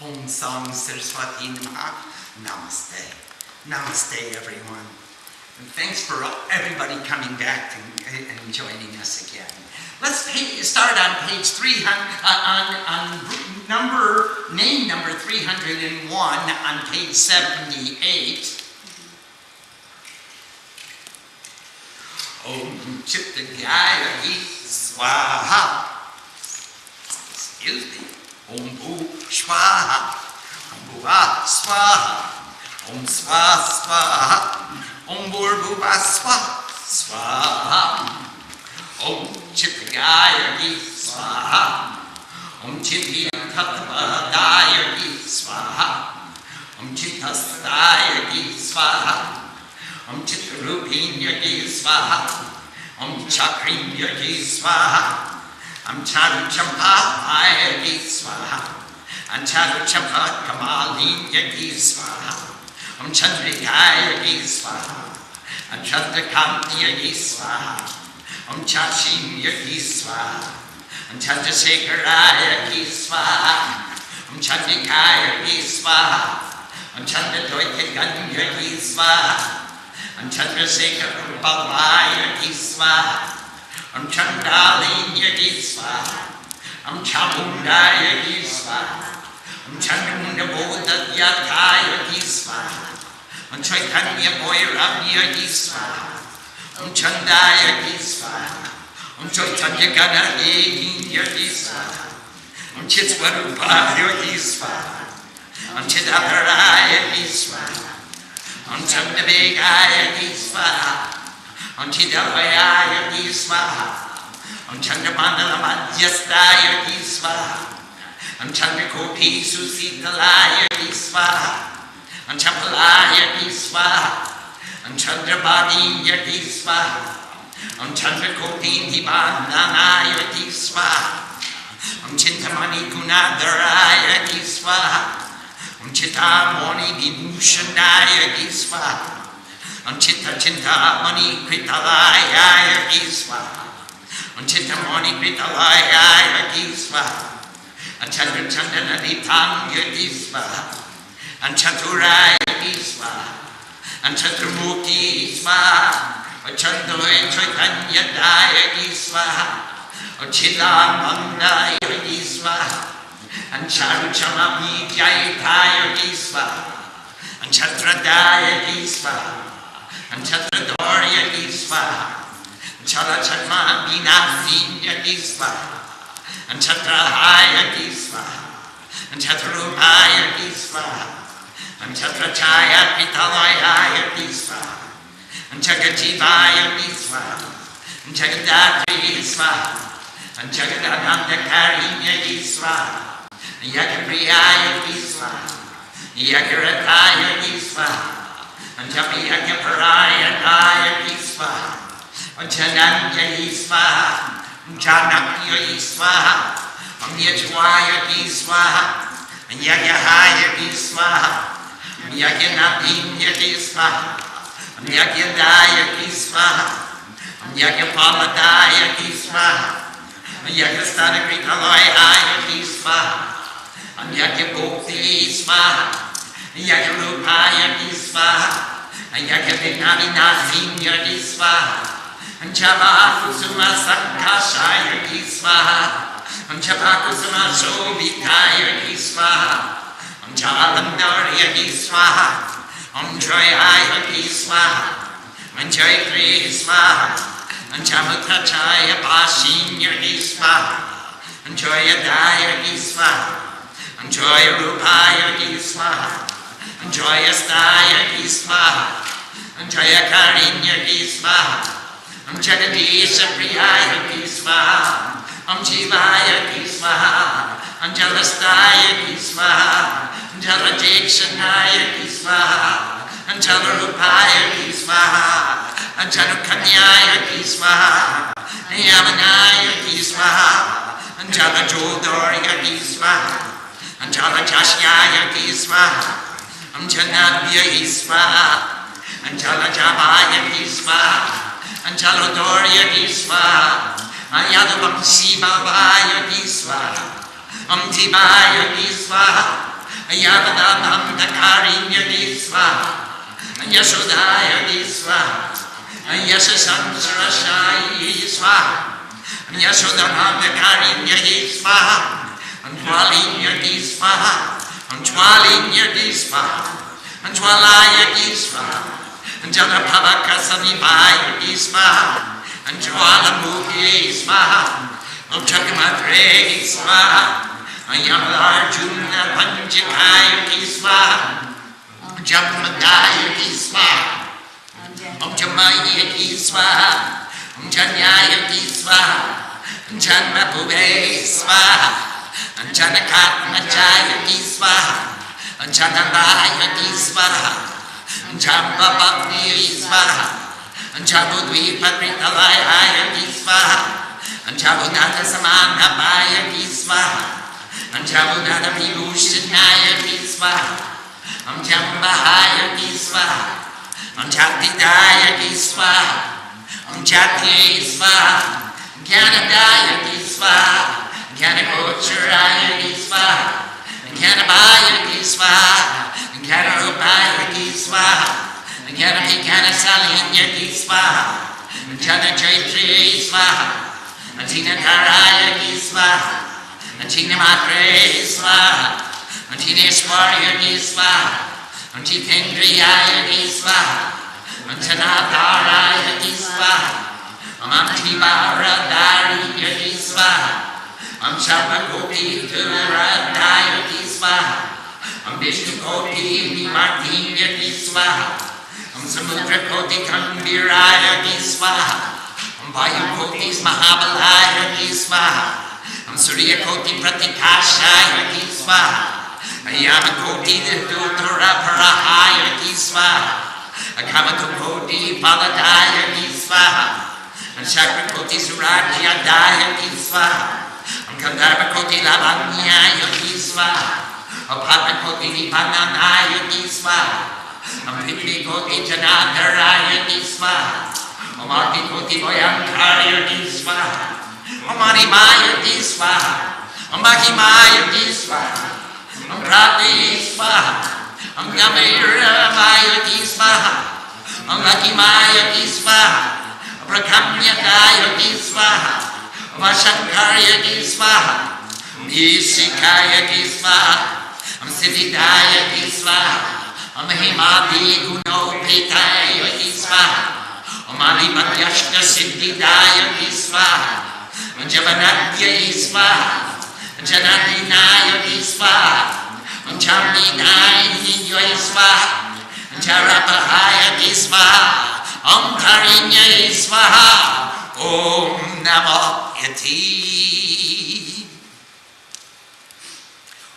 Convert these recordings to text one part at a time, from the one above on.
Om Sam Saraswati Namaha. Namaste. Namaste, everyone. And thanks for everybody coming back and joining us again. Let's start on page 300, name number 301 on page 78. Om Chittagaya Swaha. Excuse me. Om Bhu Shvaha. Om Bhuva Swaha. Om Swa Swaha. Om Bhurbuva Swaha. Swaha. Om Chittagaya Swaha. Om Chittiyam Tattvadaya Swaha. Om Chittastaya Swaha. Om Chittarupinya Swaha. Om Chakrinya Swaha. Om Charu Champaya Swaha. Om Charu Champa Kamalinya Swaha. Om Chandrikaya Swaha. Om Chandrakamya Swaha. Om Chashimya Swaha. Om Chandrasekharaya Swaha. Om Chandrikaya Swaha. Om Chandradoitaganya Swaha. Om Chandrasekhar Balaya Swaha. Om Chandalinya Swaha. Om Chamundaya Swaha. Om Chandramunda Bodhadyataya Swaha. Om Chaitanya Bhairavya Swaha. Om Chandaya Swaha. Om Chaitanya Ganadhinya Swaha. Om Chitswarupaya Swaha. Om Chidaparaya Swaha. Om Chandavegaya Swaha. Om Chidavayaya Swaha. Om Chandramandala Madhyastaya Swaha. Om Chandrakoti Susitalaya Swaha. Om Champalaya Swaha. Om Chandrabadinya Swaha. Om Chandrakoti Divananaya Swaha. Om Chintamani Gunadaraya Swaha. Om Chittamani Vibhushanaya Swaha. Om Chitta Chintamani Kritalaya Swaha. Om Chittamani Kritalaya Swaha. Om Chandra Chandana Ditanya Swaha. Om Chaturaya Swaha. Om Chaturmukti Swaha. Om Chandaloya Chaitanya Daya Swaha. Om Chilamandaya Swaha. Om Charuchamami Jayataya Swaha. Om Chatradaya Swaha. Om Chatradorya Swaha. Om Chalachatma Vinasinya Swaha. Om Chatrahaya Swaha. Om Chatrumaya Swaha. Om Chatrachaya Pitalaya Swaha. Om Chagajivaya Swaha. Om Jagadatri Swaha. Om Jagadanandakarinya Swaha. Om Yagapriyaya Swaha. Om Yagarataya Swaha. Om Japiyagyaparaya Swaha. Om Chananya Swaha. Om Chanakya Swaha. Om Yajwaya Swaha. Om Yagyahaya Swaha. Om Yagyanadinya Swaha. Om Yagyadaya Swaha. Om Yagyapaladaya Swaha. Om Yagyasthanagritalaya Swaha. Om Yagyabhokti Swaha. Om Yagyarupaya Swaha. Om Yagyavinavinasinya Swaha. Om Chavakusuma Sankashaya Swaha. Om Chavakusuma Shobhitaya Swaha. Om Chavalandarya Swaha. Om Joyaya Swaha. Om Joyatri Swaha. Om Chamutrachaya Pashinya Swaha. Om Joyadaya Swaha. Om Joyarupaya Swaha. Om Joyastaya Swaha. Om Joyakarinya Swaha. Om Jagadisha Priyaya Swaha. Om Jivaya Swaha. Om Jalastaya Swaha. Om Jalajekshanaya Swaha. Om Jalarupaya Swaha. Om Jalukanyaya Swaha. Om Yamanaya Swaha. Om Jalajodorya Swaha. Om Jalajashyaya Swaha. Om Janabhya Swaha. Om Jalajabhaya Swaha. Om Jalodorya Swaha. Om Yadavamsi Bhavaya Swaha. Om Tivaya Swaha. Yamadamandakarinyadi swaha, Yashodayadi swaha, Yashasansarashayi swaha, Yashodamandakarinyadi swaha, Antwalinyadi swaha, Antwalinyadi swaha, Antwalayadi swaha, Janapavakasamivayadi swaha, Antwalamukhi swaha, Chakamadre swaha, Yamalarjuna Panchakayati swaha, Jamadayati swaha, Jamayati swaha, Janyayati swaha, Janmapube swaha, Janakatmachayati swaha, Janandayati swaha, Jambapapni swaha, Jabudvipatritalaya swaha, Jabunata Samanabhaya swaha, Jabunata Vibhushanaya swaha, Jambahaya swaha, Jatidaya swaha, Jati swaha, Jnanadaya swaha, Jnanagochuraya swaha, Jnanabhaya swaha, Jnanarupaya swaha, Jnanavikanasalya swaha, Jnanajaitri swaha, Antinakaraya swaha, Antinamatre swaha, Antineswarya swaha, Antitendriyaya swaha, Antanaparaya swaha, Amantivaradariya swaha, Amshapakopi Turadaya swaha, Vishnukopi Vimartinya swaha, Samudrakoti Kambiraya swaha, Vayukotis Mahabalaya swaha, Suryakoti Pratikashaya swaha, Yamakoti Duttaraparahaya swaha, Kamakokoti Paladaya swaha, Shakrakoti Surajyadaya swaha, Kandarmakoti Lavanyaya swaha, Padmakoti Nipananaya swaha, Amrikoti Janadaraya swaha, Amartikoti Voyankarya swaha, Amanimaya swaha, Amahimaya swaha, Amprati swaha, Amyamayramaya swaha, Amlakimaya swaha, Prakamyadaya swaha, Vashankarya swaha, Nisikaya swaha, Siddhidaya swaha, Mahimati Gunopetaya swaha, Malipatyashka Siddhidaya swaha, Javanadya swaha, Janadinaya swaha, Jamidaya swaha, Jarapahaya swaha, Karinya swaha, Om Namo Yati,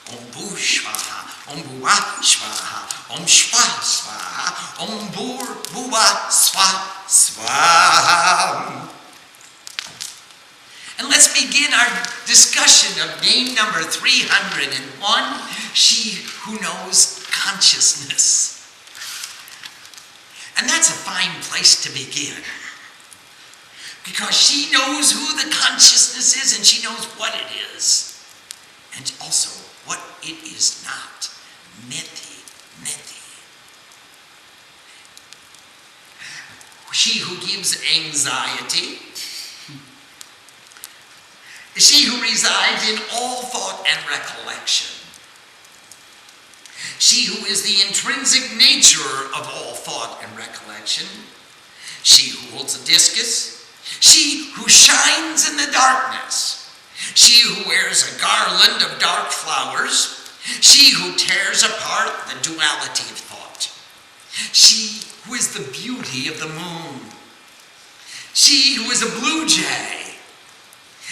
Om Bhushvaha, Om Bhuva swaha, Om Shva swaha, Om Bhur Bhuva swaha. Swaha. And let's begin our discussion of name number 301, she who knows consciousness. And that's a fine place to begin, because she knows who the consciousness is, and she knows what it is, and also what it is not. Neti, neti. She who gives anxiety, she who resides in all thought and recollection, she who is the intrinsic nature of all thought and recollection, she who holds a discus, she who shines in the darkness, she who wears a garland of dark flowers, she who tears apart the duality of thought, she who is the beauty of the moon, she who is a blue jay,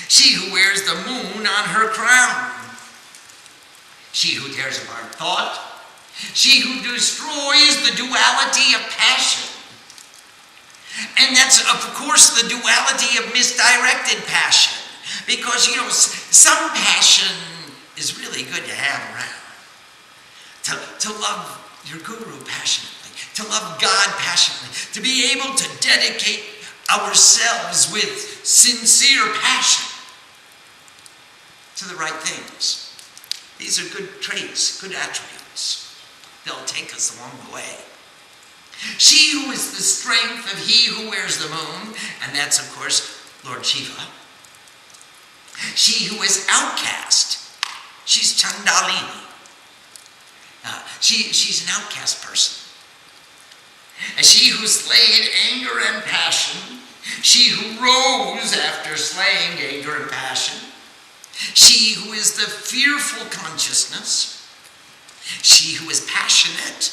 she who wears the moon on her crown, she who tears apart thought, she who destroys the duality of passion. And that's, of course, the duality of misdirected passion. Because, some passion is really good to have around. To love your guru passionately, to love God passionately, to be able to dedicate ourselves with sincere passion to the right things. These are good traits, good attributes. guides. They'll take us along the way. She who is the strength of he who wears the moon, and that's, of course, Lord Shiva. She who is outcast, she's Chandalini. She's an outcast person. And she who slayed anger and passion, she who rose after slaying anger and passion, she who is the fearful consciousness, she who is passionate,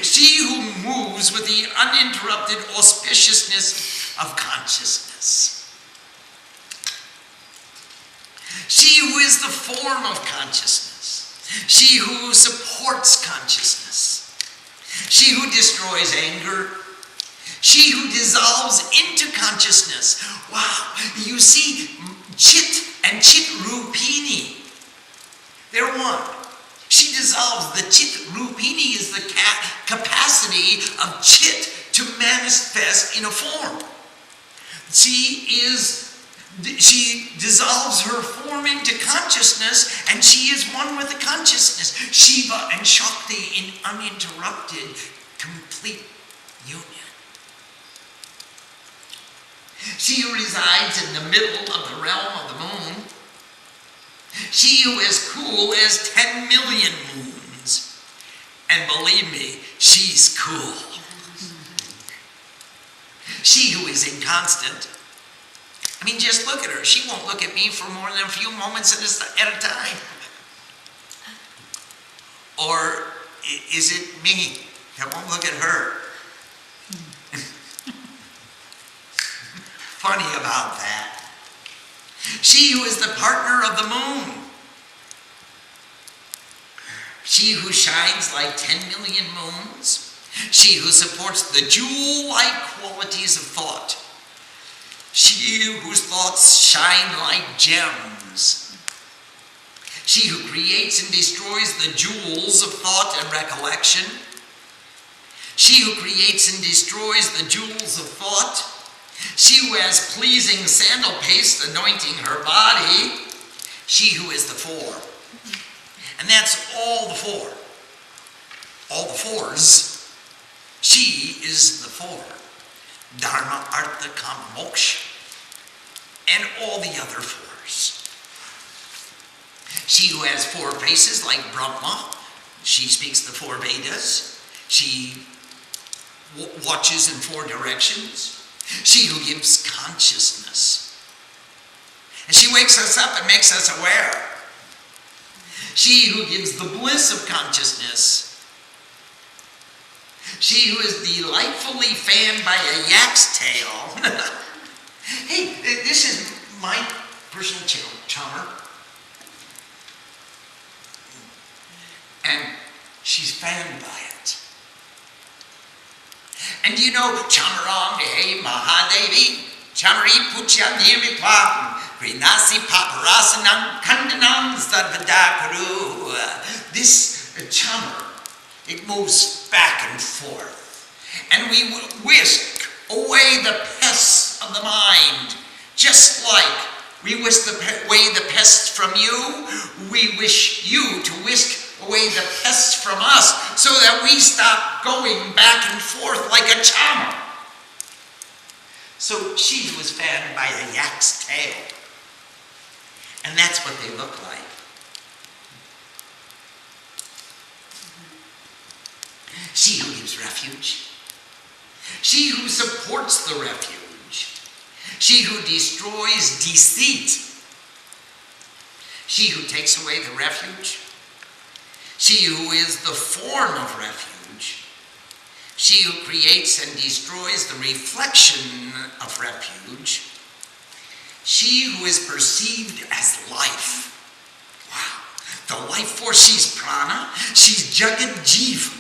she who moves with the uninterrupted auspiciousness of consciousness. She who is the form of consciousness, she who supports consciousness, she who destroys anger, she who dissolves into consciousness. Wow, you see, Chit and Chit Rupini, they're one. She dissolves. The Chit Rupini is the capacity of Chit to manifest in a form. She dissolves her form into consciousness, and she is one with the consciousness. Shiva and Shakti in uninterrupted, complete union. She who resides in the middle of the realm of the moon, she who is cool as 10 million moons. And believe me, she's cool. She who is inconstant, I mean, just look at her. She won't look at me for more than a few moments at a time. Or is it me that won't look at her? Funny about that. She who is the partner of the moon. She who shines like 10 million moons. She who supports the jewel-like qualities of thought. She whose thoughts shine like gems. She who creates and destroys the jewels of thought and recollection. She who creates and destroys the jewels of thought. She who has pleasing sandal paste anointing her body. She who is the four. And that's all the four. All the fours. She is the four. Dharma, Artha, Kama, Moksha. And all the other fours. She who has four faces like Brahma. She speaks the four Vedas. She watches in four directions. She who gives consciousness. And she wakes us up and makes us aware. She who gives the bliss of consciousness. She who is delightfully fanned by a yak's tail. Hey, this is my personal charmer. And she's fanned by it. And you know, Chamarang Dehe Mahadevi, Chamari Pucha Nirmitvam, Grinasi Paparasanam, Kandanam Sarvadakaru. This chamar, it moves back and forth. And we whisk away the pests of the mind, just like we whisk away the pests from you, we wish you to whisk away the pests from us so that we stop going back and forth like a chamar. So she was fanned by a yak's tail. And that's what they look like. She who gives refuge. She who supports the refuge. She who destroys deceit. She who takes away the refuge. She who is the form of refuge. She who creates and destroys the reflection of refuge. She who is perceived as life. Wow. The life force, she's prana. She's jagat jiva.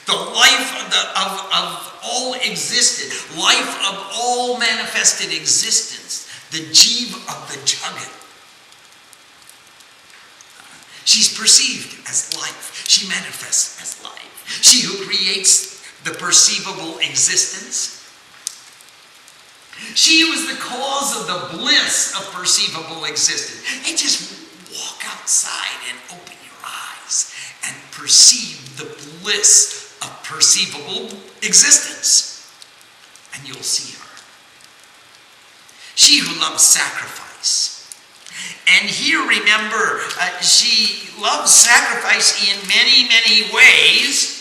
The life of all existed. Life of all manifested existence. The jiva of the jagat. She's perceived as life. She manifests as life. She who creates the perceivable existence. She who is the cause of the bliss of perceivable existence. Hey, just walk outside and open your eyes and perceive the bliss of perceivable existence. And you'll see her. She who loves sacrifice. And here, remember, she loves sacrifice in many, many ways.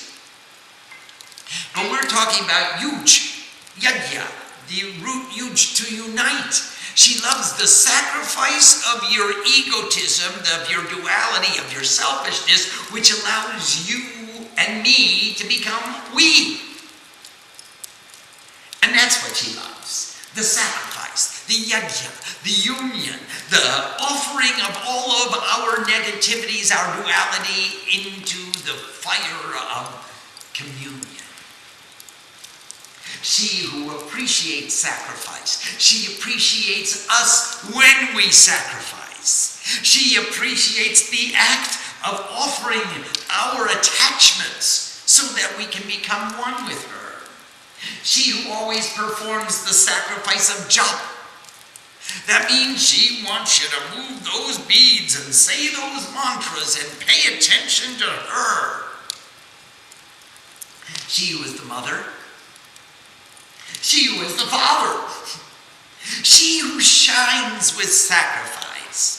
But we're talking about yuj, yajna, the root yuj, to unite. She loves the sacrifice of your egotism, of your duality, of your selfishness, which allows you and me to become we. And that's what she loves. The sacrifice, the yajna, the union, the offering of all of our negativities, our duality, into the fire of communion. She who appreciates sacrifice, she appreciates us when we sacrifice. She appreciates the act of offering our attachments so that we can become one with her. She who always performs the sacrifice of japa. That means she wants you to move those beads and say those mantras and pay attention to her. She who is the mother. She who is the father. She who shines with sacrifice.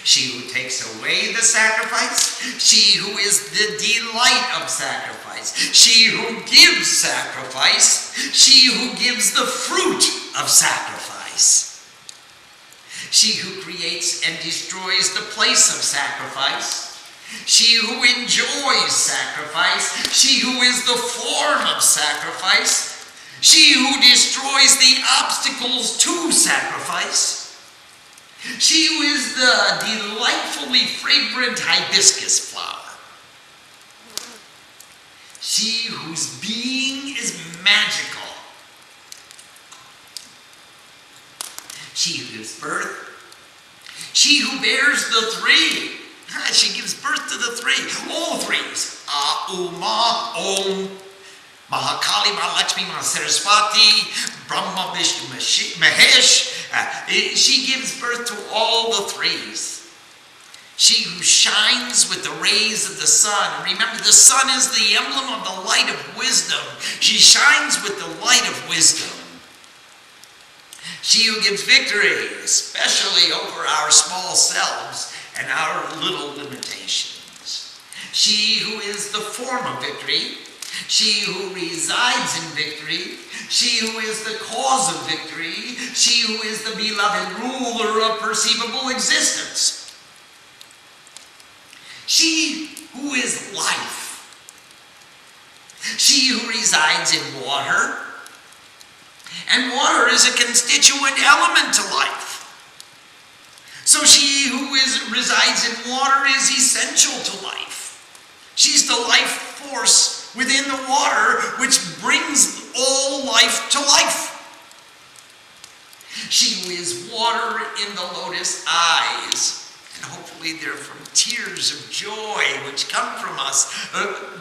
She who takes away the sacrifice. She who is the delight of sacrifice. She who gives sacrifice. She who gives the fruit of sacrifice. She who creates and destroys the place of sacrifice. She who enjoys sacrifice. She who is the form of sacrifice. She who destroys the obstacles to sacrifice. She who is the delightfully fragrant hibiscus flower. She whose being is magical. She who gives birth. She who bears the three. She gives birth to the three. All threes. Uma, Om, Mahakali, Mahalakshmi, Mahasaraswati, Brahma, Vishnu, Mahesh. She gives birth to all the threes. She who shines with the rays of the sun. Remember, the sun is the emblem of the light of wisdom. She shines with the light of wisdom. She who gives victory, especially over our small selves and our little limitations. She who is the form of victory. She who resides in victory. She who is the cause of victory. She who is the beloved ruler of perceivable existence. She who is life. She who resides in water. And water is a constituent element to life. So she who resides in water is essential to life. She's the life force within the water which brings all life to life. She who is water in the lotus eyes, and hopefully they're from tears of joy which come from us,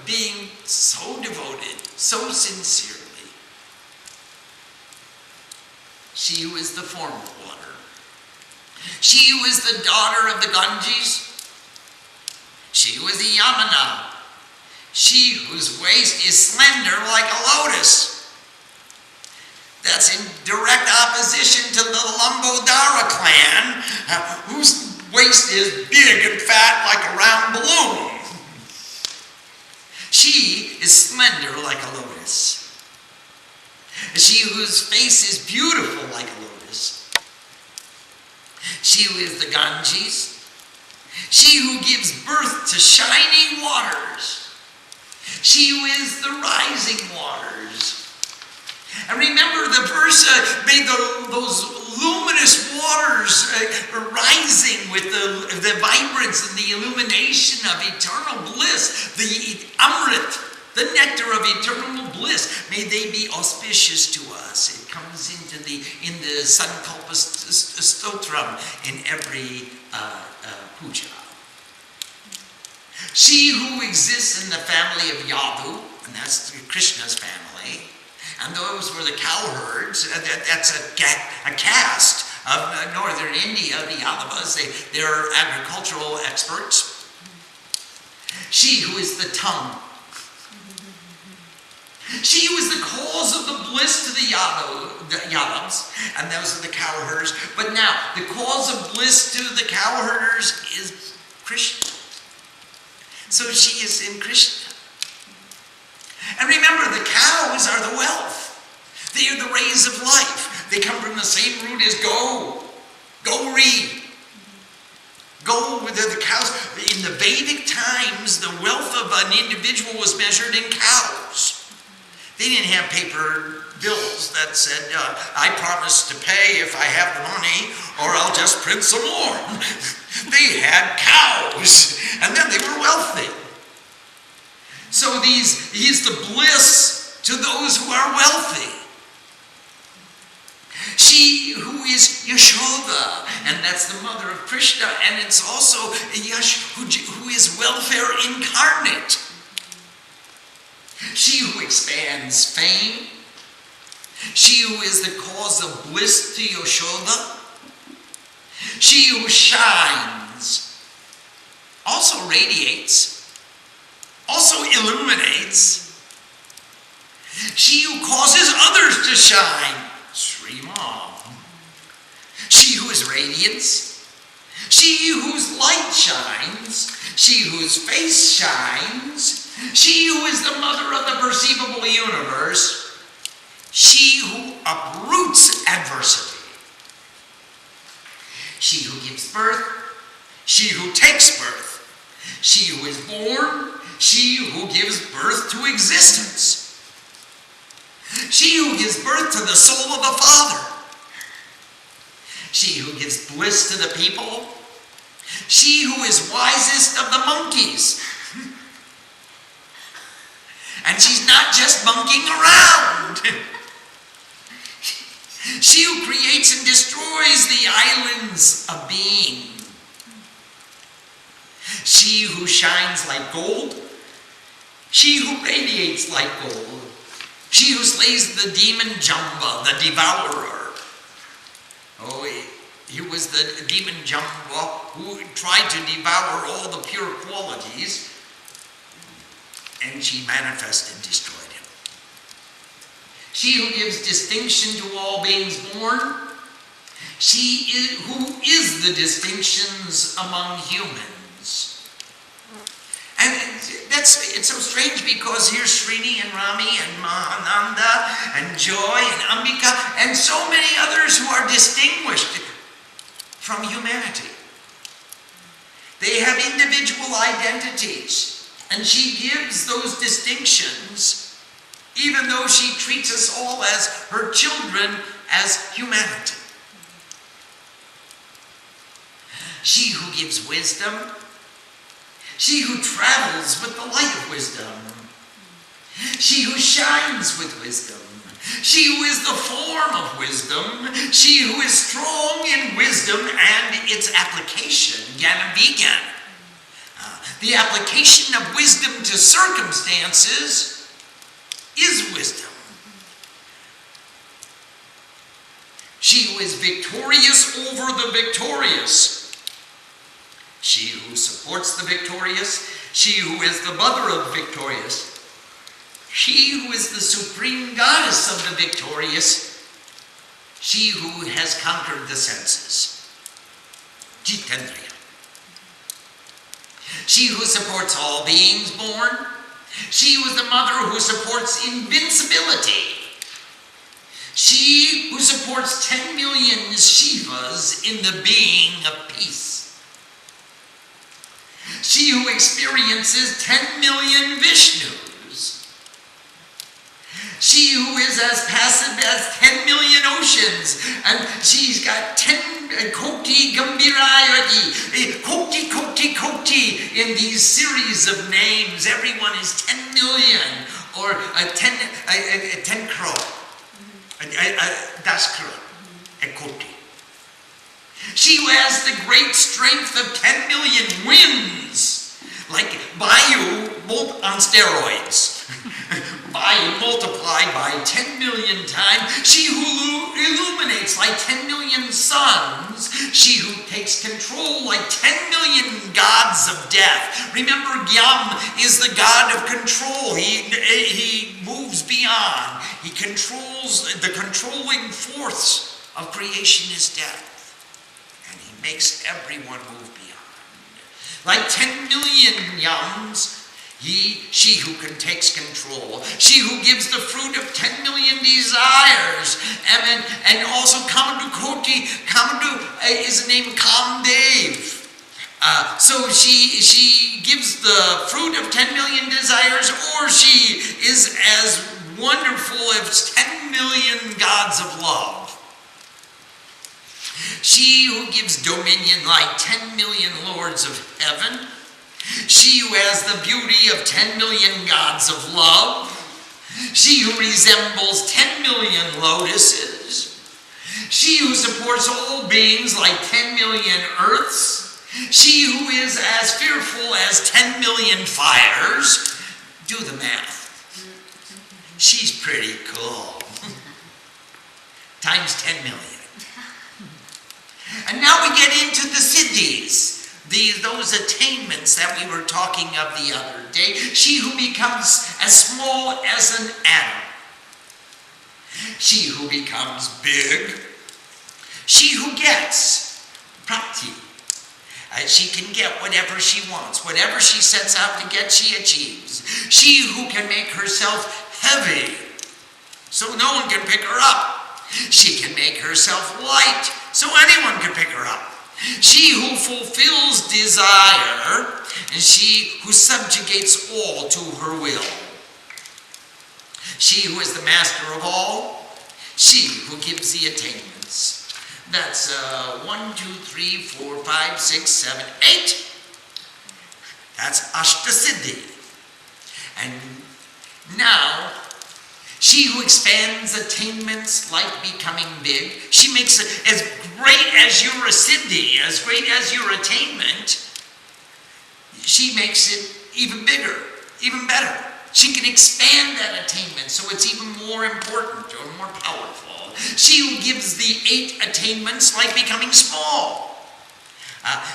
being so devoted, so sincerely. She who is the form of water. She who is the daughter of the Ganges. She who is the Yamuna. She whose waist is slender like a lotus. That's in direct opposition to the Lambodara clan, whose waist is big and fat like a round balloon. She is slender like a lotus. She whose face is beautiful like a lotus. She who is the Ganges. She who gives birth to shining waters. She who is the rising waters. And remember, the verse made those luminous waters rising with the vibrance and the illumination of eternal bliss, the Amrit, the nectar of eternal bliss. May they be auspicious to us. It comes in the Sankalpa Stotram in every puja. She who exists in the family of Yadu, and that's Krishna's family, and those were the cowherds. That's a caste of northern India, the Yadavas. They're agricultural experts. She who is the tongue. She who is the cause of the bliss to the Yadavs, and those are the cow herders. But now, the cause of bliss to the cow herders is Krishna. So she is in Krishna. And remember, the cows are the wealth. They are the rays of life. They come from the same root as go. Go read. Go with the cows. In the Vedic times, the wealth of an individual was measured in cows. They didn't have paper bills that said, I promise to pay if I have the money, or I'll just print some more. They had cows, and then they were wealthy. So he's the bliss to those who are wealthy. She who is Yashoda, and that's the mother of Krishna, and it's also Yash who is welfare incarnate. She who expands fame. She who is the cause of bliss to Yashoda. She who shines, also radiates, also illuminates. She who causes others to shine. Sri Ram. She who is radiance. She whose light shines. She whose face shines. She who is the mother of the perceivable universe. She who uproots adversity. She who gives birth. She who takes birth. She who is born. She who gives birth to existence. She who gives birth to the soul of the Father. She who gives bliss to the people. She who is wisest of the monkeys. And she's not just monkeying around. She who creates and destroys the islands of being. She who shines like gold. She who radiates like gold. She who slays the demon Jamba, the devourer. Oh, he was the demon Jamba who tried to devour all the pure qualities. And she manifested and destroyed him. She who gives distinction to all beings born. She who is the distinctions among humans. And it's so strange because here's Srini and Rami and Mahananda and Joy and Ambika and so many others who are distinguished from humanity. They have individual identities. And she gives those distinctions, even though she treats us all as her children, as humanity. She who gives wisdom. She who travels with the light of wisdom. She who shines with wisdom. She who is the form of wisdom. She who is strong in wisdom and its application, Jnana Vigyan. The application of wisdom to circumstances is wisdom. She who is victorious over the victorious. She who supports the victorious. She who is the mother of the victorious. She who is the supreme goddess of the victorious. She who has conquered the senses. Jitendriya. She who supports all beings born. She who is the mother who supports invincibility. She who supports 10 million Shivas in the being of peace. She who experiences 10 million Vishnus. She who is as passive as 10 million oceans, and she's got 10 Koti Gambirayati, Koti in these series of names. Everyone is 10 million or 10 crore, das crore, a Koti. She who has the great strength of 10 million winds, like Vayu on steroids. Vayu multiplied by 10 million times. She who illuminates like 10 million suns. She who takes control like 10 million gods gods of death. Remember, Yam is the god of control. He moves beyond. He controls, the controlling force of creation is death. And he makes everyone move beyond. Like 10 million Yams, she who takes control, she who gives the fruit of 10 million desires, and also Kamandu Koti. Kamandu is the name of Kamdev. So she gives the fruit of 10 million desires, or she is as wonderful as 10 million gods of love. She who gives dominion like 10 million lords of heaven. She who has the beauty of 10 million gods of love. She who resembles 10 million lotuses. She who supports all beings like 10 million earths. She who is as fearful as 10 million fires. Do the math. She's pretty cool. Times 10 million. And now we get into the siddhis. Those attainments that we were talking of the other day. She who becomes as small as an atom. She who becomes big. She who gets prapti. She can get whatever she wants. Whatever she sets out to get, she achieves. She who can make herself heavy, so no one can pick her up. She can make herself light, so anyone can pick her up. She who fulfills desire, and she who subjugates all to her will. She who is the master of all, she who gives the attainments. That's 1, 2, 3, 4, 5, 6, 7, 8. That's Ashtasiddhi. And now, she who expands attainments like becoming big, she makes it as great as your siddhi, as great as your attainment, she makes it even bigger, even better. She can expand that attainment so it's even more important or more powerful. She who gives the 8 attainments like becoming small.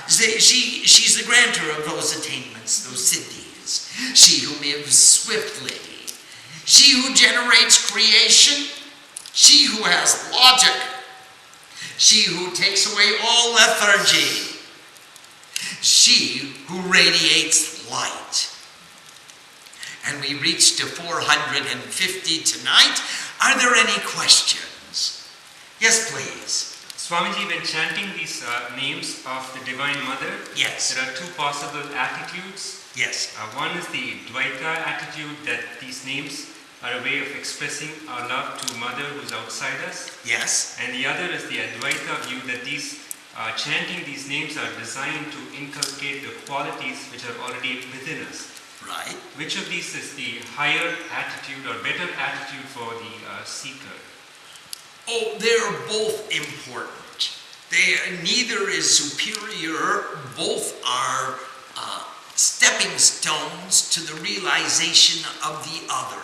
She's the grantor of those attainments, those siddhis. She who moves swiftly. She who generates creation, she who has logic, she who takes away all lethargy, she who radiates light. And we reach to 450 tonight. Are there any questions? Yes, please. Swamiji, when chanting these names of the Divine Mother, yes, there are 2 possible attitudes. Yes. One is the Dvaita attitude, that these names are a way of expressing our love to Mother who's outside us. Yes. And the other is the Advaita view, that these chanting these names are designed to inculcate the qualities which are already within us. Right. Which of these is the higher attitude or better attitude for the seeker? Oh, they're both important. Neither is superior. Both are stepping stones to the realization of the other.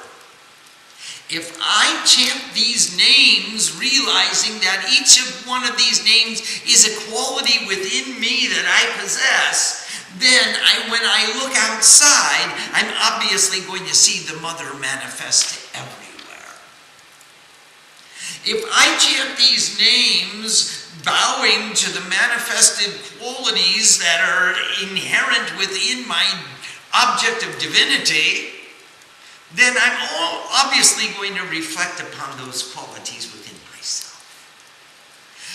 If I chant these names realizing that each of one of these names is a quality within me that I possess, then when I look outside, I'm obviously going to see the Mother manifest everywhere. If I chant these names bowing to the manifested qualities that are inherent within my object of divinity, then I'm obviously going to reflect upon those qualities within myself.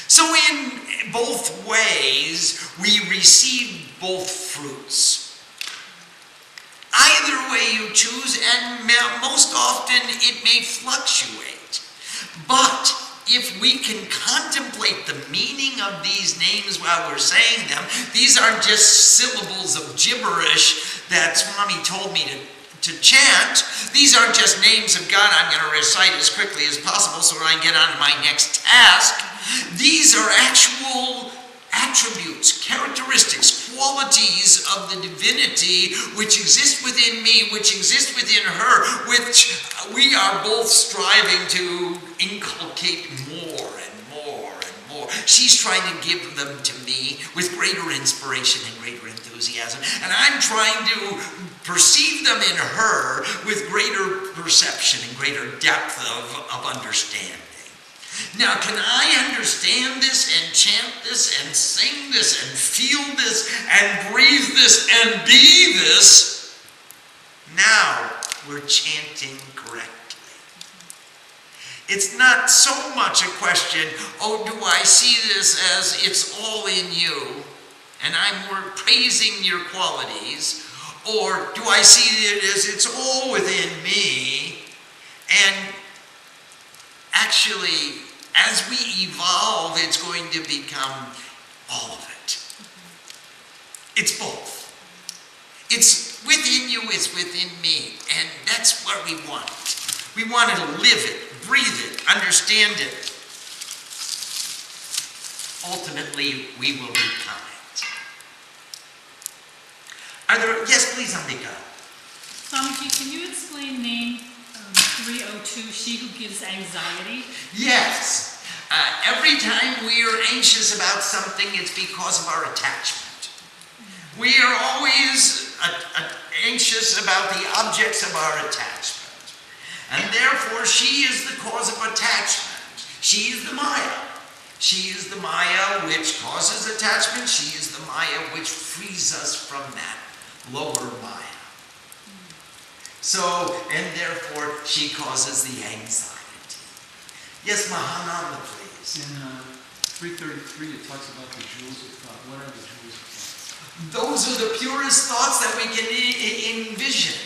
So in both ways, we receive both fruits. Either way you choose, and most often it may fluctuate. But if we can contemplate the meaning of these names while we're saying them, these aren't just syllables of gibberish that Swami told me to chant. These aren't just names of God I'm going to recite as quickly as possible so I can get on to my next task. These are actual attributes, characteristics, qualities of the divinity which exist within me, which exist within her, which we are both striving to inculcate more and more and more. She's trying to give them to me with greater inspiration and greater enthusiasm. enthusiasm, and I'm trying to perceive them in her with greater perception and greater depth of understanding. Now, can I understand this and chant this and sing this and feel this and breathe this and be this? Now we're chanting correctly. It's not so much a question, oh, do I see this as it's all in you and I'm praising your qualities, or do I see it as it's all within me? And actually, as we evolve, it's going to become all of it. It's both. It's within you, it's within me, and that's what we want. We want to live it, breathe it, understand it. Ultimately, we will become it. Are there, yes, please, Ambika. Swamiji, can you explain name 302, she who gives anxiety? Yes. Every time we are anxious about something, it's because of our attachment. We are always anxious about the objects of our attachment. And therefore, she is the cause of attachment. She is the Maya. She is the Maya which causes attachment. She is the Maya which frees us from that lower Maya. So, and therefore, she causes the anxiety. Yes, Mahananda, please. In 333, it talks about the jewels of thought. What are the jewels of thought? Those are the purest thoughts that we can envision.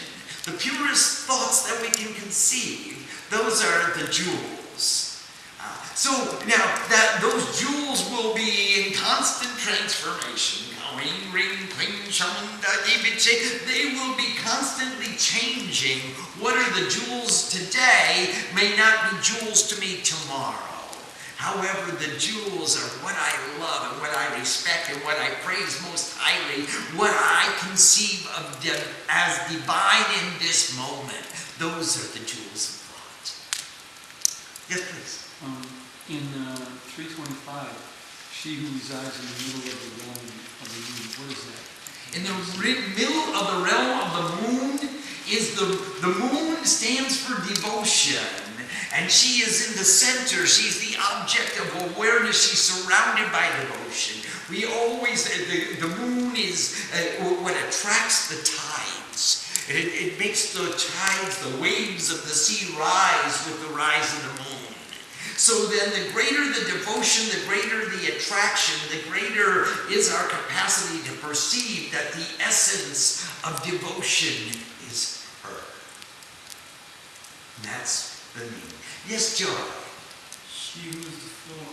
The purest thoughts that we can conceive. Those are the jewels. So now, those jewels will be in constant transformation. They will be constantly changing. What are the jewels today may not be jewels to me tomorrow. However, the jewels are what I love and what I respect and what I praise most highly, what I conceive of as divine in this moment. Those are the jewels of thought. Yes, please. In 325, she who resides in the middle of the realm of the moon, what is that? In the middle of the realm of the moon is the moon stands for devotion. And she is in the center. She's the object of awareness. She's surrounded by devotion. We always, the moon is what attracts the tides. It makes the tides, the waves of the sea rise with the rise of the moon. So then the greater the devotion, the greater the attraction, the greater is our capacity to perceive that the essence of devotion is her. And that's the meaning. Yes, Joy. She who is the four.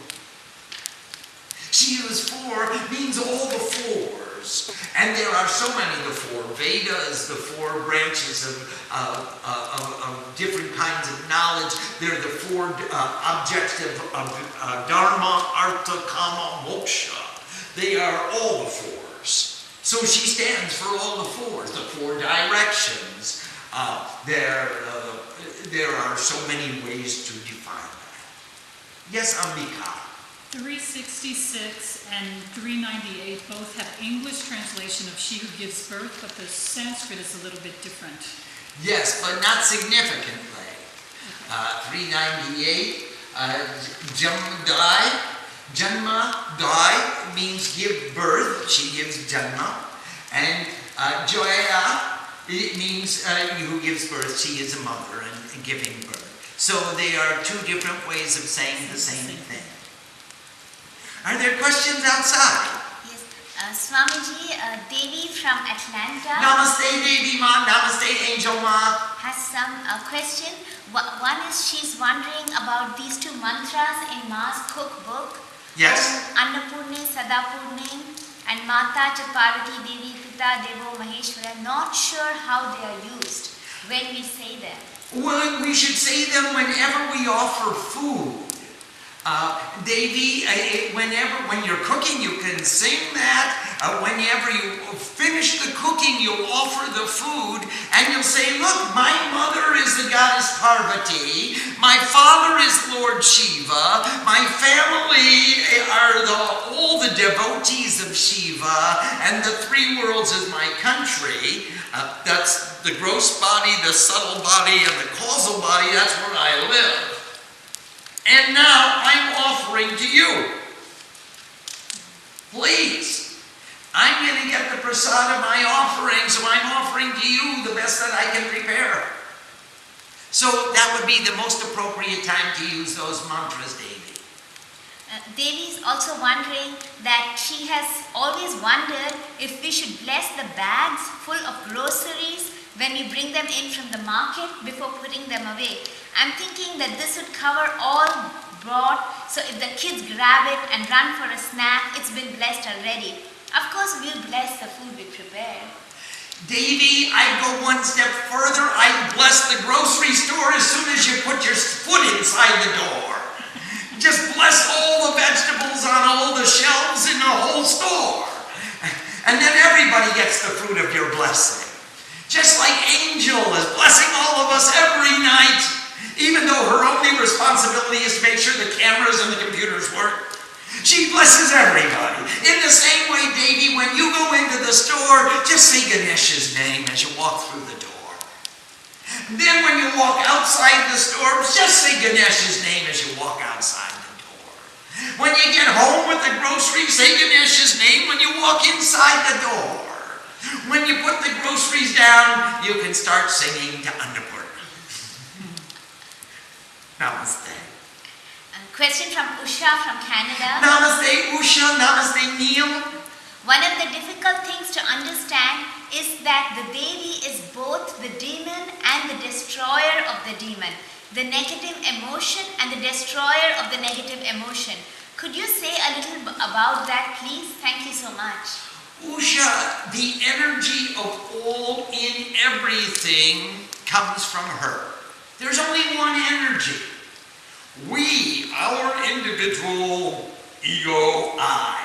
She who is four means all the fours. And there are so many, the four Vedas, the four branches of different kinds of knowledge. They're the four objects of Dharma, Artha, Kama, Moksha. They are all the fours. So she stands for all the fours, the four directions. There are so many ways to define that. Yes, Ambika. 366 and 398 both have English translation of she who gives birth, but the Sanskrit is a little bit different. Yes, but not significantly. 398, Janma Dai means give birth. She gives Janma. And Joya, it means who gives birth. She is a mother and giving birth. So they are two different ways of saying the same thing. Are there questions outside? Yes. Swamiji, Devi from Atlanta. Namaste, Devi Ma. Namaste, Angel Ma. Has some question. One is she's wondering about these two mantras in Ma's cookbook. Yes. Annapurna Sahasranam and Mata Cha Parvati Devi Pita Devo Maheshwara. Not sure how they are used when we say them. Well, we should say them whenever we offer food. Devi, when you're cooking, you can sing that. Whenever you finish the cooking, you'll offer the food, and And you'll say, look, my mother is the goddess Parvati, my father is Lord Shiva, my family are all the devotees of Shiva, and the three worlds is my country. That's the gross body, the subtle body, and the causal body. That's where I live. And now I'm offering to you. Please, I'm going to get the prasad of my offering, so I'm offering to you the best that I can prepare. So that would be the most appropriate time to use those mantras, Devi. Devi is also wondering that she has always wondered if we should bless the bags full of groceries when we bring them in from the market before putting them away. I'm thinking that this would cover all brought, so if the kids grab it and run for a snack, it's been blessed already. Of course, we'll bless the food we prepare. Devi, I go one step further. I bless the grocery store as soon as you put your foot inside the door. Just bless all the vegetables on all the shelves in the whole store. And then everybody gets the fruit of your blessing. Just like Angel is blessing all of us every night, even though her only responsibility is to make sure the cameras and the computers work. She blesses everybody. In the same way, Devi, when you go into the store, just say Ganesh's name as you walk through the door. Then when you walk outside the store, just say Ganesh's name as you walk outside the door. When you get home with the groceries, say Ganesh's name when you walk inside the door. When you put the groceries down, you can start singing to Annapurna. Namaste. Question from Usha from Canada. Namaste, Usha. Namaste, Neil. One of the difficult things to understand is that the Devi is both the demon and the destroyer of the demon, the negative emotion and the destroyer of the negative emotion. Could you say a little about that, please? Thank you so much. Usha, the energy of all in everything comes from her. There's only one energy. We, our individual ego I,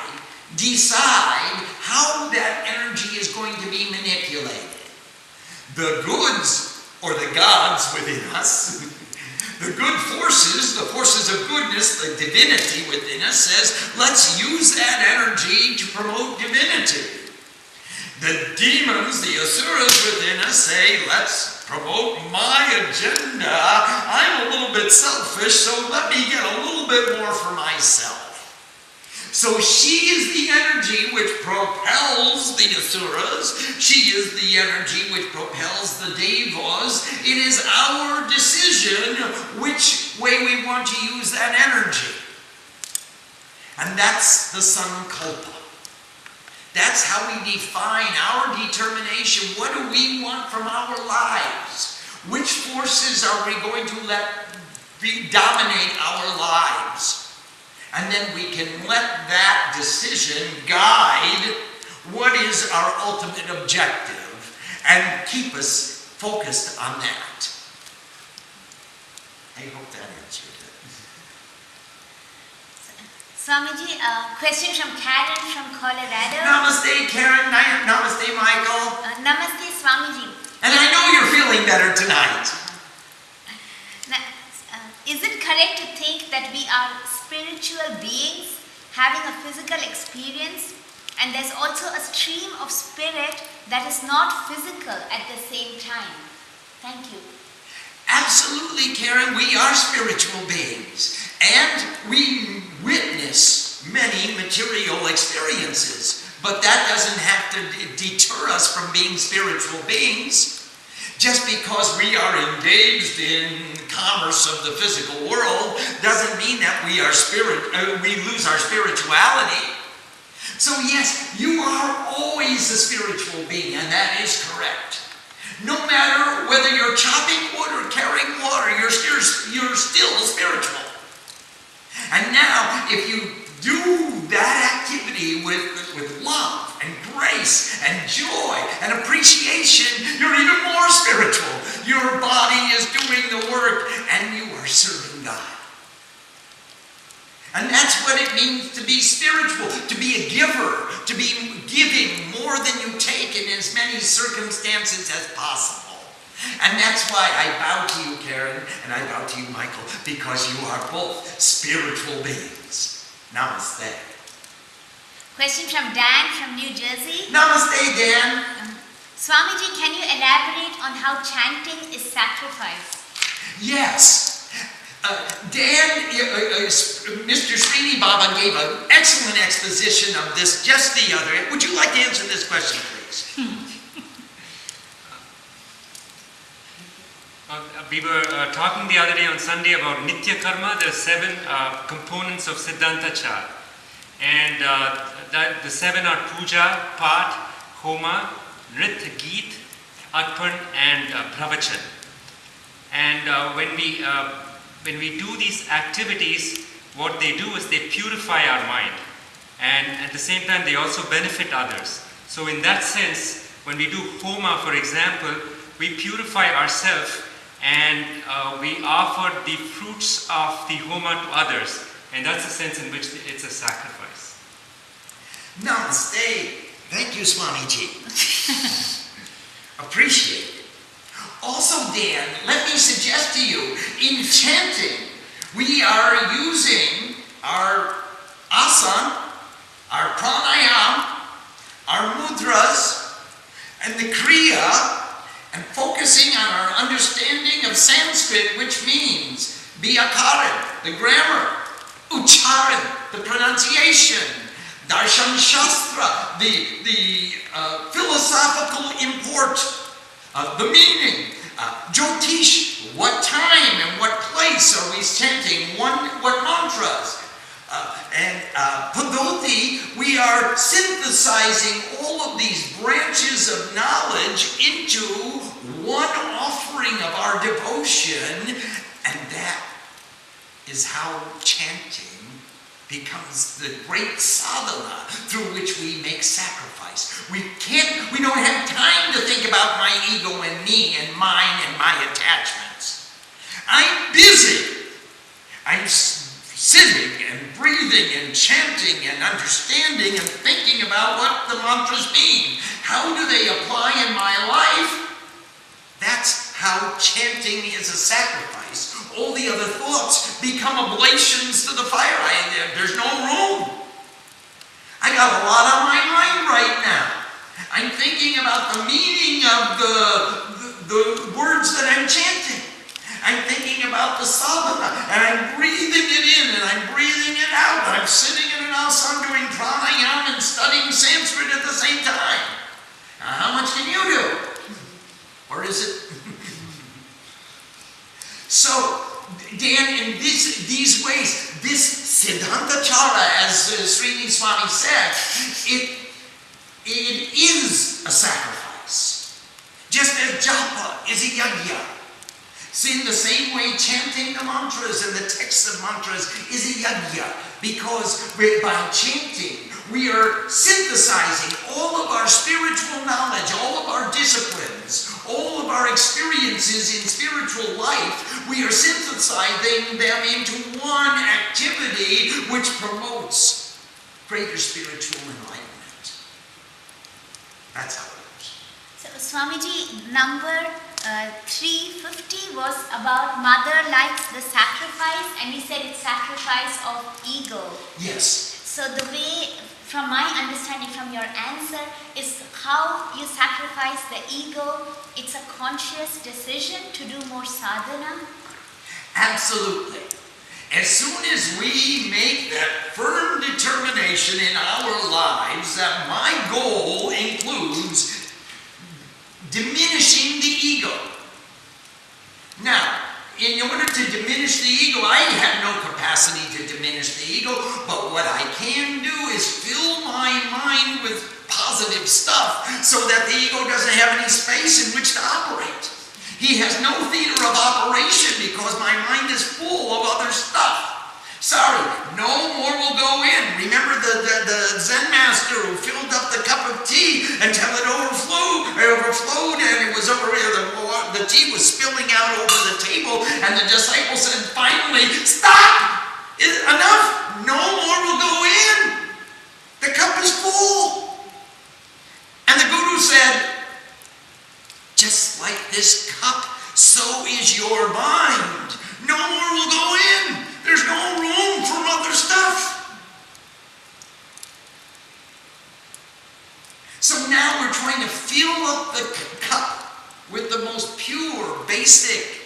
decide how that energy is going to be manipulated. The goods, or the gods within us, the good forces, the forces of goodness, the divinity within us says, let's use that energy to promote divinity. The demons, the asuras within us say, let's promote my agenda. I'm a little bit selfish, so let me get a little bit more for myself. So she is the energy which propels the asuras. She is the energy which propels the devas. It is our decision which way we want to use that energy. And that's the sankalpa. That's how we define our determination. What do we want from our lives? Which forces are we going to let dominate our lives? And then we can let that decision guide what is our ultimate objective and keep us focused on that. I hope that answered it. Swamiji, a question from Karen from Colorado. Namaste, Karen. Namaste, Michael. Namaste, Swamiji. And I know you're feeling better tonight. Is it correct to think that we are spiritual beings having a physical experience, and there's also a stream of spirit that is not physical at the same time? Thank you. Absolutely, Karen. We are spiritual beings, and we witness many material experiences, but that doesn't have to deter us from being spiritual beings. Just because we are engaged in commerce of the physical world doesn't mean that we lose our spirituality. So yes, you are always a spiritual being, and that is correct. No matter whether you're chopping wood or carrying water, you're still spiritual. And now, if you do that activity with love and grace and joy and appreciation, you're even more spiritual. Your body is doing the work and you are serving God. And that's what it means to be spiritual, to be a giver, to be giving more than you take in as many circumstances as possible. And that's why I bow to you, Karen, and I bow to you, Michael, because you are both spiritual beings. Namaste. Question from Dan from New Jersey. Namaste, Dan. Swamiji, can you elaborate on how chanting is sacrifice? Yes. Dan, Mr. Srini Baba gave an excellent exposition of this just the other. Would you like to answer this question, please? We were talking the other day on Sunday about Nitya Karma. There are 7 components of Siddhanta Char. And the 7 are Puja, Path, Homa, Nrit, Geet, Arpan, and Pravachan. And when we do these activities, what they do is they purify our mind. And at the same time, they also benefit others. So in that sense, when we do Homa, for example, we purify ourselves and we offer the fruits of the Homa to others. And that's the sense in which it's a sacrifice. Namaste. Thank you, Swamiji. Appreciate it. Also, Dan, let me suggest to you, in chanting, we are using our asana, our pranayama, our mudras, and the kriya, and focusing on our understanding of Sanskrit, which means vyakaran, the grammar, ucharan, the pronunciation, darshan shastra, the philosophical import, the meaning, jyotish, what time and what place are we chanting, what mantras, and padoti, we are synthesizing all of these branches of knowledge into one offering of our devotion, and that is how chanting becomes the great sadhana through which we make sacrifice. We don't have time to think about my ego and me and mine and my attachments. I'm busy. I'm sitting and breathing and chanting and understanding and thinking about what the mantras mean. How do they apply in my life? That's how chanting is a sacrifice. All the other thoughts become oblations to the fire. There's no room. I got a lot on my mind right now. I'm thinking about the meaning of the words that I'm chanting. I'm thinking about the sadhana, and I'm breathing it in and I'm breathing it out. I'm sitting in an asana doing pranayama and studying Sanskrit at the same time. Now, how much can you do? Or is it? So, Dan, in these ways, this Siddhanta Chara, as Srini Swami said, it is a sacrifice. Just as japa is a yajna. See, in the same way, chanting the mantras and the texts of mantras is a yajna, because by chanting, we are synthesizing all of our spiritual knowledge, all of our disciplines, all of our experiences in spiritual life. We are synthesizing them into one activity which promotes greater spiritual enlightenment. That's how it is. So, Swamiji, number 350 was about mother likes the sacrifice, and he said it's sacrifice of ego. Yes. So the way, from my understanding from your answer, is how you sacrifice the ego. It's a conscious decision to do more sadhana. Absolutely. As soon as we make that firm determination in our lives that my goal includes diminishing the ego. Now, in order to diminish the ego, I have no capacity to diminish the ego, but what I can do is fill my mind with positive stuff so that the ego doesn't have any space in which to operate. He has no theater of operation because my mind is full of other stuff. Sorry, no more will go in. Remember the Zen master who filled up the cup of tea until it overflowed, and it was over the tea was spilling out over the table, and the disciple said, finally, stop! Enough! No more will go in. The cup is full. And the Guru said, just like this cup, so is your mind. No more will go in. There's no room for other stuff. So now we're trying to fill up the cup with the most pure, basic,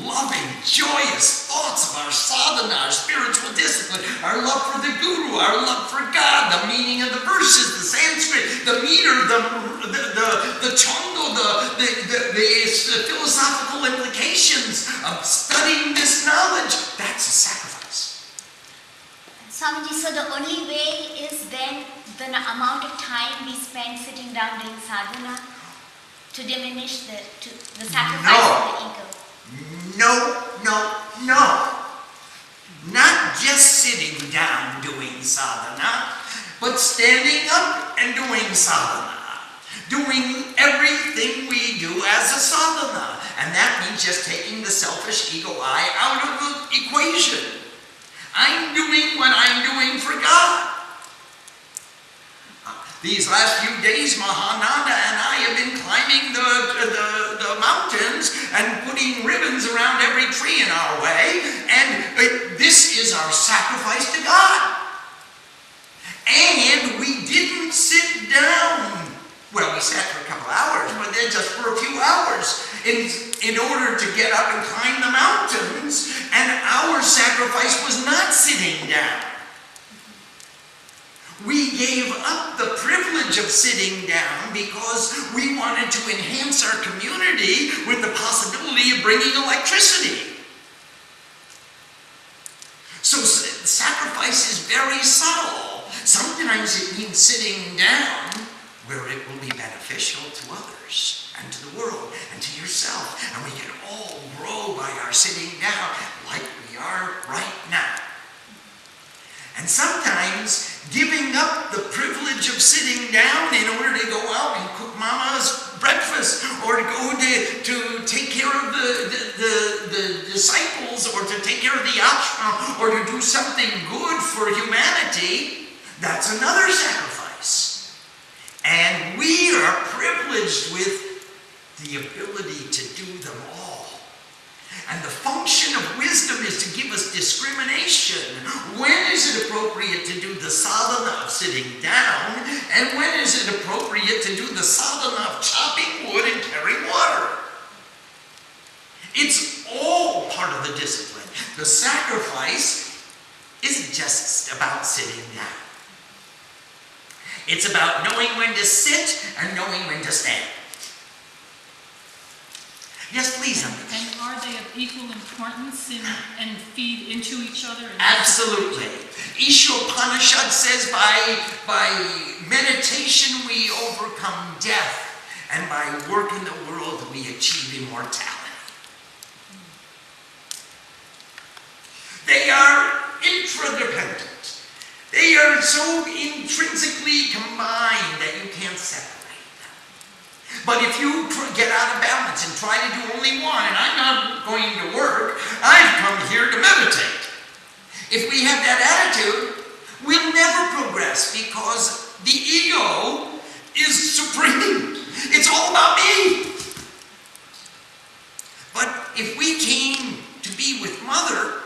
loving, joyous thoughts of our sadhana, our spiritual discipline, our love for the Guru, our love for God, the meaning of the verses, the Sanskrit, the meter, the chando, the philosophical implications of studying this knowledge. That's a sacrifice. Swamiji, so the only way is then the amount of time we spend sitting down doing sadhana to diminish the sacrifice of the ego. No. Not just sitting down doing sadhana, but standing up and doing sadhana. Doing everything we do as a sadhana. And that means just taking the selfish ego I out of the equation. I'm doing what I'm doing for God. These last few days, Mahananda and I have been climbing the mountains and putting ribbons around every tree in our way, and this is our sacrifice to God. And we didn't sit down. Well, we sat for a couple hours, but then just for a few hours in order to get up and climb the mountains, and our sacrifice was not sitting down. We gave up the privilege of sitting down because we wanted to enhance our community with the possibility of bringing electricity. So sacrifice is very subtle. Sometimes it means sitting down where it will be beneficial to others and to the world and to yourself. And we can all grow by our sitting down like we are right now. And sometimes giving up the privilege of sitting down in order to go out and cook mama's breakfast, or to go to take care of the disciples, or to take care of the ashram, or to do something good for humanity, that's another sacrifice. And we are privileged with the ability to do them all. And the function of wisdom is to give us discrimination. When is it appropriate to do the sadhana of sitting down? And when is it appropriate to do the sadhana of chopping wood and carrying water? It's all part of the discipline. The sacrifice isn't just about sitting down. It's about knowing when to sit and knowing when to stand. Yes, please. And are they of equal importance and feed into each other? Absolutely. Ishopanishad says by meditation we overcome death, and by work in the world we achieve immortality. They are interdependent. They are so intrinsically combined that you can't separate. But if you get out of balance and try to do only one, and I'm not going to work, I've come here to meditate. If we have that attitude, we'll never progress because the ego is supreme. It's all about me. But if we came to be with Mother,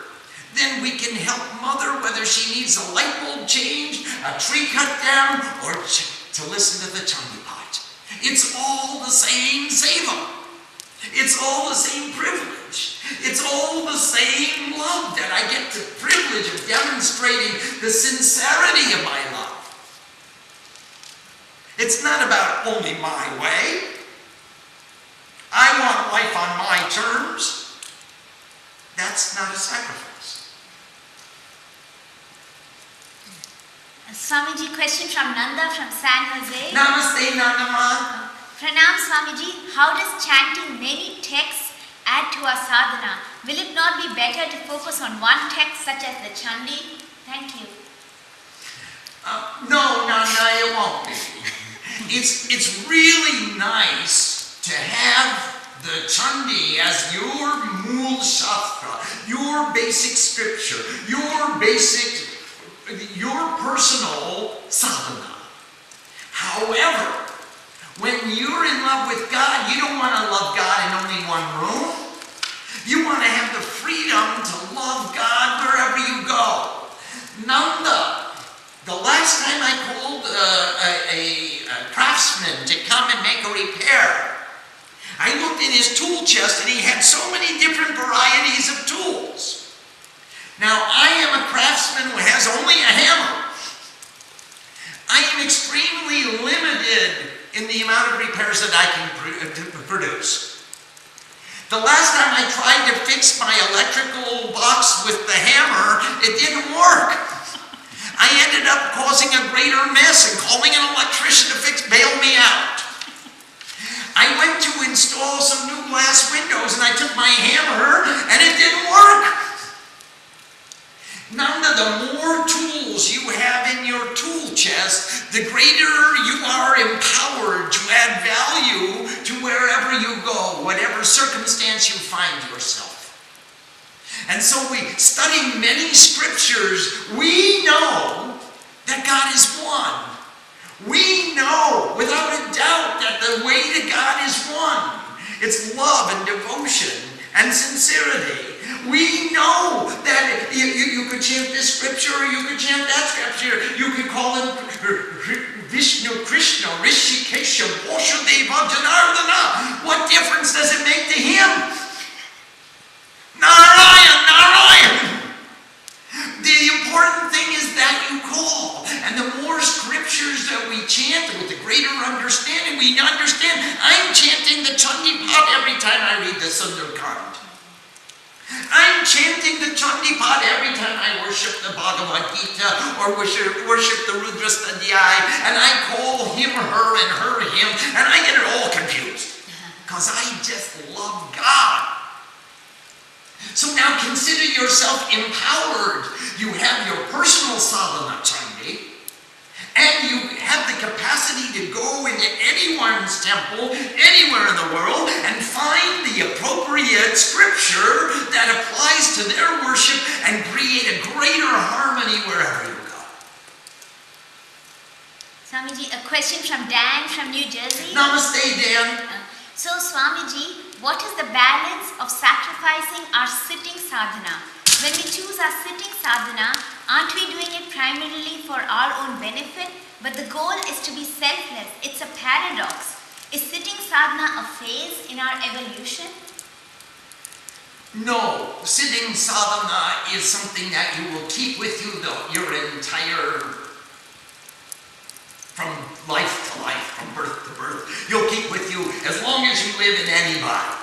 then we can help Mother whether she needs a light bulb changed, a tree cut down, or to listen to the chandi pot. It's all the same seva. It's all the same privilege. It's all the same love that I get the privilege of demonstrating the sincerity of my love. It's not about only my way. I want life on my terms. That's not a sacrifice. Swamiji, question from Nanda from San Jose. Namaste, Nandama. Pranam Swamiji, how does chanting many texts add to our sadhana? Will it not be better to focus on one text such as the Chandi? Thank you. No, Nanda, it won't be. It's really nice to have the Chandi as your Mool Shastra, your basic scripture, your personal sadhana. However, when you're in love with God, craftsman to come and make a repair. I looked in his tool chest and he had so many different varieties of tools. Now, I am a craftsman who has only a hammer. I am extremely limited in the amount of repairs that I can produce. The last time I tried to fix my electrical box with the hammer, it didn't work. I ended up causing a greater mess and calling an electrician to bail me out. I went to install some new glass windows and I took my hammer and it didn't work. None of the more tools you have in your tool chest, the greater you are empowered to add value to wherever you go, whatever circumstance you find yourself. And so we study many scriptures. We know that God is one. We know without a doubt that the way to God is one. It's love and devotion and sincerity. We know that you could chant this scripture or you could chant that scripture. You could call him Vishnu, Krishna, Rishikesha, Vasudeva, Janardana. What difference does it make to him? Narayan, Narayan. The important thing is that you call. And the more scriptures that we chant with the greater understanding, we understand. I'm chanting the Chandipat every time I read the Sundarkand. I'm chanting the Chandipat every time I worship the Bhagavad Gita or worship the Rudra Stadhyay, and I call him her and her him, and I get it all confused because I just love God. So now consider yourself empowered. You have your personal sadhana chandi, and you have the capacity to go into anyone's temple, anywhere in the world, and find the appropriate scripture that applies to their worship and create a greater harmony wherever you go. Swamiji, a question from Dan from New Jersey. Namaste, Dan. So Swamiji, what is the balance of sacrificing our sitting sadhana? When we choose our sitting sadhana, aren't we doing it primarily for our own benefit? But the goal is to be selfless. It's a paradox. Is sitting sadhana a phase in our evolution? No, sitting sadhana is something that you will keep with you your entire, from life to life, from birth to birth. You'll keep with you as long as you live in any body.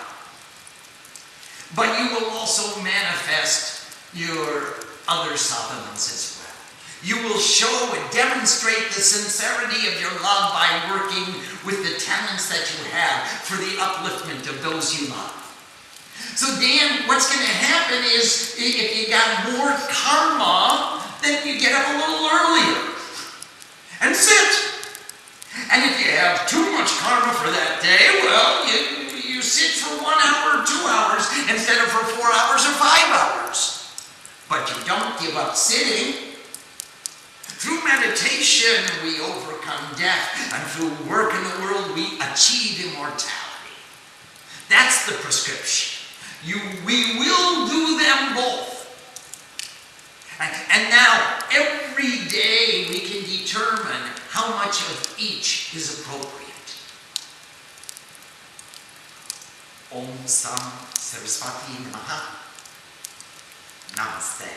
But you will also manifest your other sadhanas as well. You will show and demonstrate the sincerity of your love by working with the talents that you have for the upliftment of those you love. So Dan, what's going to happen is if you got more karma, then you get up a little earlier and sit. And if you have too much karma for that day, well, you sit for 1 hour or 2 hours instead of for 4 hours or 5 hours. But you don't give up sitting. Through meditation, we overcome death, and through work in the world, we achieve immortality. That's the prescription. We will do them both. And now, every day, we can determine how much of each is appropriate. Om Sam Saraswati Namaha. Namaste.